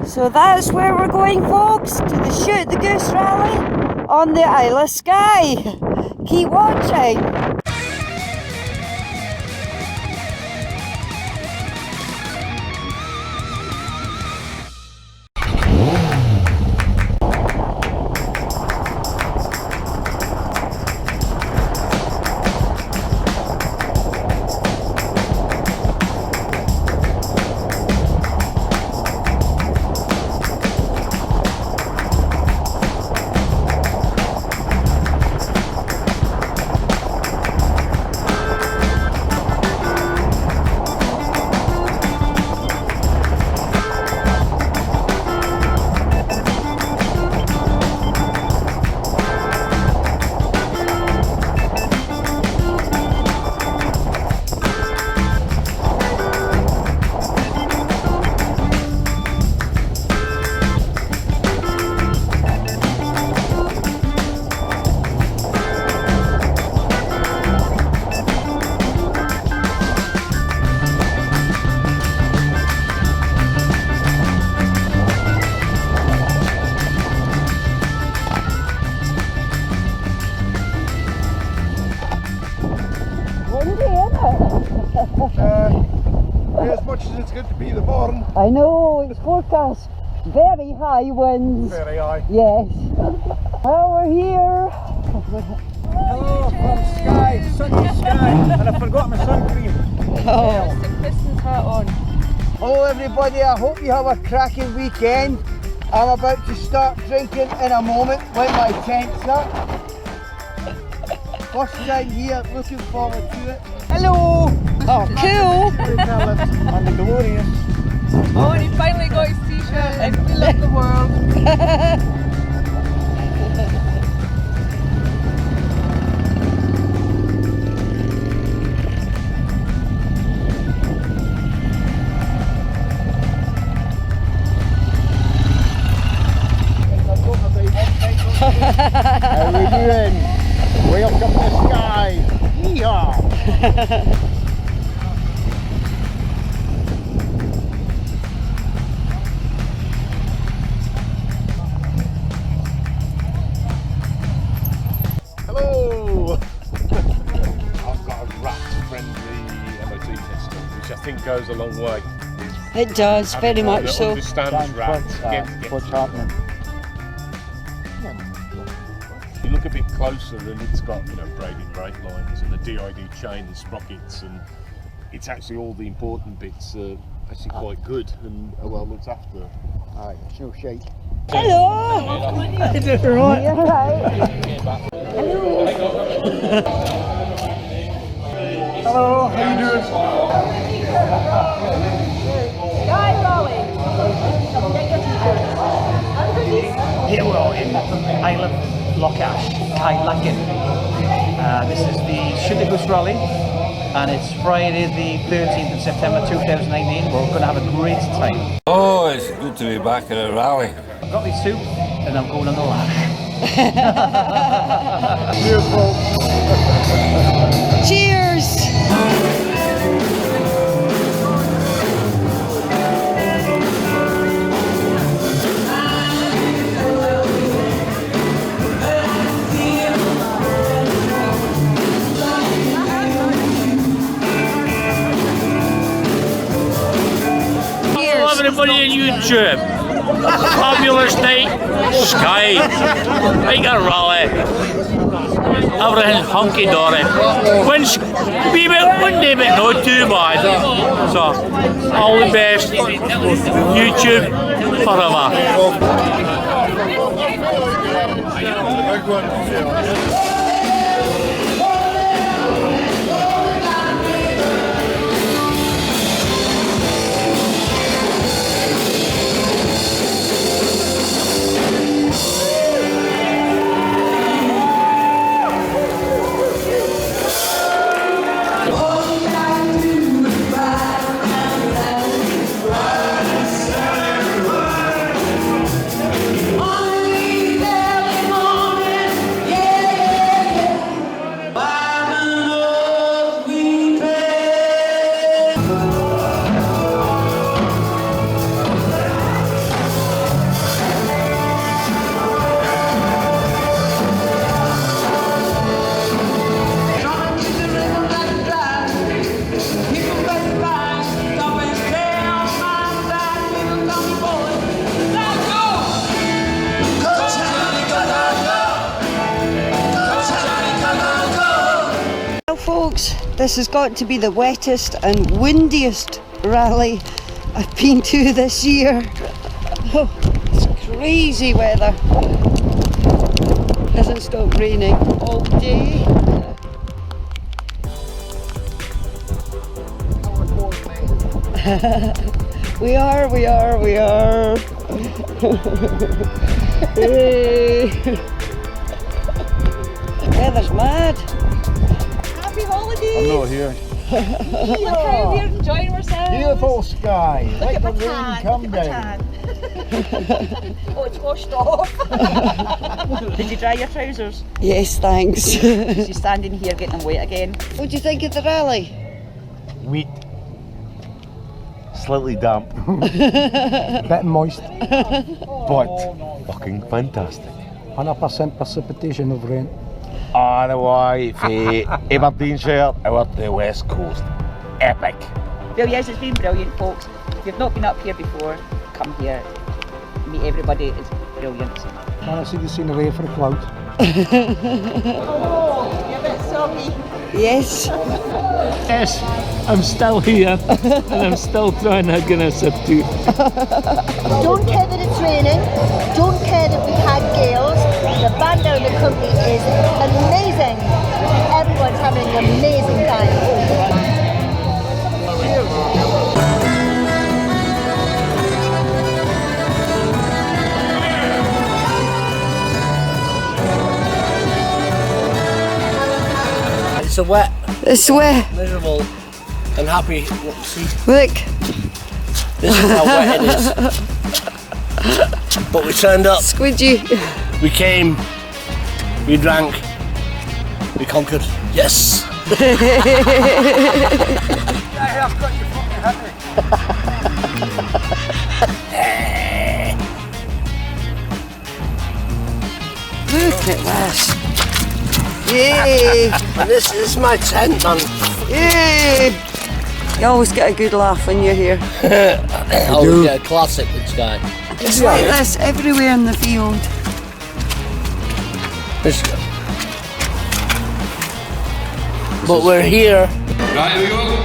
So that's where we're going, folks, to the Shoot the Goose rally on the Isle of Skye. Keep watching. As much as it's good to be the morn. I know, it's forecast very high winds. Very high. Yes. Well, we're here. Hello from Skye, sunny Skye, and I forgot my sun cream. Oh. Pistons hat on. Hello everybody, I hope you have a cracking weekend. I'm about to start drinking in a moment when my tent's up. First time here, looking forward to it. Hello! Oh, cool. I'm the glorious. Oh, and he finally got his t-shirt and we love the world. How are we doing? Welcome to Skye. Yeehaw! Hello! I've got a rat-friendly MOT system, which I think goes a long way. It does, very much so. Understands rats. What's happening? You look a bit closer and it's got, braided brake lines and a DID chain and sprockets, and it's actually all the important bits are actually quite good and are well looked after. Aye, it's no shite. Hello! I did it right. You're right. Hello, how you doing? Skye Raleigh. Here we are in Isle of Lochash, Kylakin. This is the Shoot the Goose rally, and it's Friday the 13th of September 2019. We're going to have a great time. Oh, it's good to be back at a rally. I've got my suit and I'm going on the lash. Beautiful. Cheers! Everybody on YouTube, fabulous night, Skye, like a rally, everything's hunky-dory, wind's a wee bit windy but not too bad, so all the best, YouTube forever. folks, this has got to be the wettest and windiest rally I've been to this year. Oh, it's crazy weather. Hasn't stopped raining all day. We are. Hey. Weather's mad. Happy holidays! I'm not here. Look how we're enjoying ourselves. Beautiful sky. Look Let at the my rain tan. come Look at down. my tan. Oh, it's washed off. Did you dry your trousers? Yes, thanks. She's standing here getting them wet again. What do you think of the rally? Wheat. Slightly damp. Bit moist. But fucking fantastic. 100% precipitation of rain. On the way from Aberdeenshire out to the west coast. Epic. Well, yes, it's been brilliant, folks. If you've not been up here before, come here. Meet everybody. It's brilliant. Want to see the scenery for a cloud? Oh, you're a bit soggy. Yes. Yes, I'm still here and I'm still trying a Guinness or two. Don't care that it's raining, don't care that we had gales. The band down the company is amazing. Everyone's having an amazing time. It's a wet, It's wet. miserable and happy. See, Look. this is how wet it is. But we turned up, Squidgy. we came, we drank, we conquered. Yes! Look at this. Yay. And this is my tent, man. Yay. You always get a good laugh when you're here. Oh, we get a classic with Skye. It's like this everywhere in the field. But we're here. Right, here we go.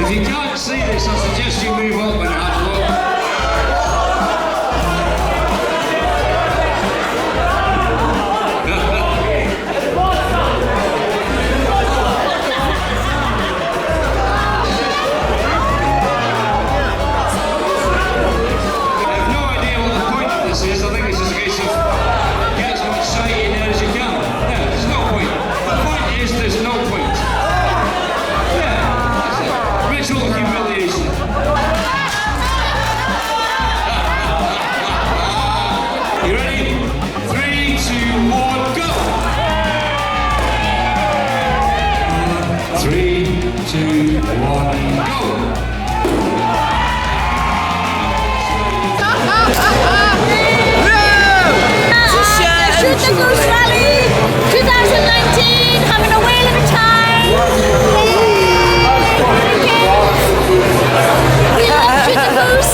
If you can't see this, I suggest you move up and have a look. I have no idea what the point of this is. I think it's just a case of get as much sight in there as you can. Yeah, there's no point. The point is there's no point. Yeah, that's it. Ritual humiliation. You ready? 3, 2, 1, go! 3, 2, 1, go! Shoot the Goose Rally 2019, having a whale of a time. We love Shoot the Goose.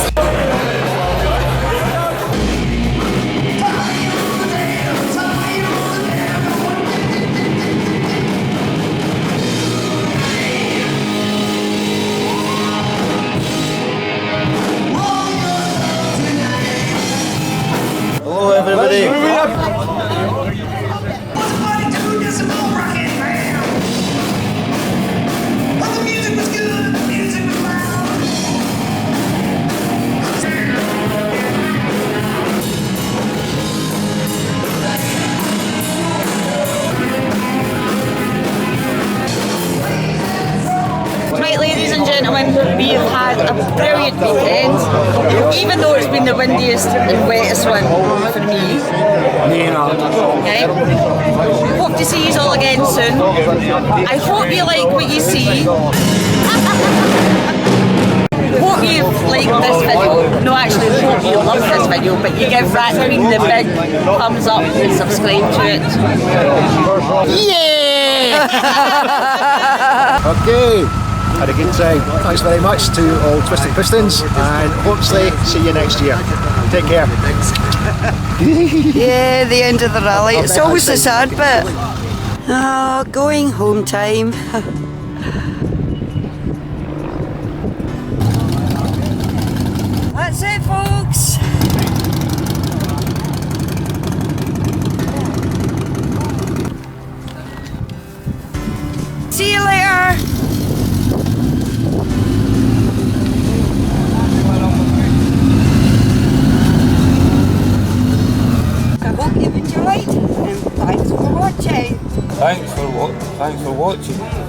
Hello, everybody. Right, ladies and gentlemen, we have had a brilliant weekend. even though it's been the windiest and wettest one for me. Okay. Hope to see you all again soon. I hope you like what you see. Hope you've liked this video. No, actually, hope you love this video, but you give Ratqueen the big thumbs up and subscribe to it. Yeah! Okay, had a good time. Thanks very much to all Twisted Pistons, and hopefully see you next year. Take care. Yeah, the end of the rally. It's always the sad bit. Oh, going home time. That's it, folks. See you later. I hope you've enjoyed, and thanks for watching. Thanks for watching.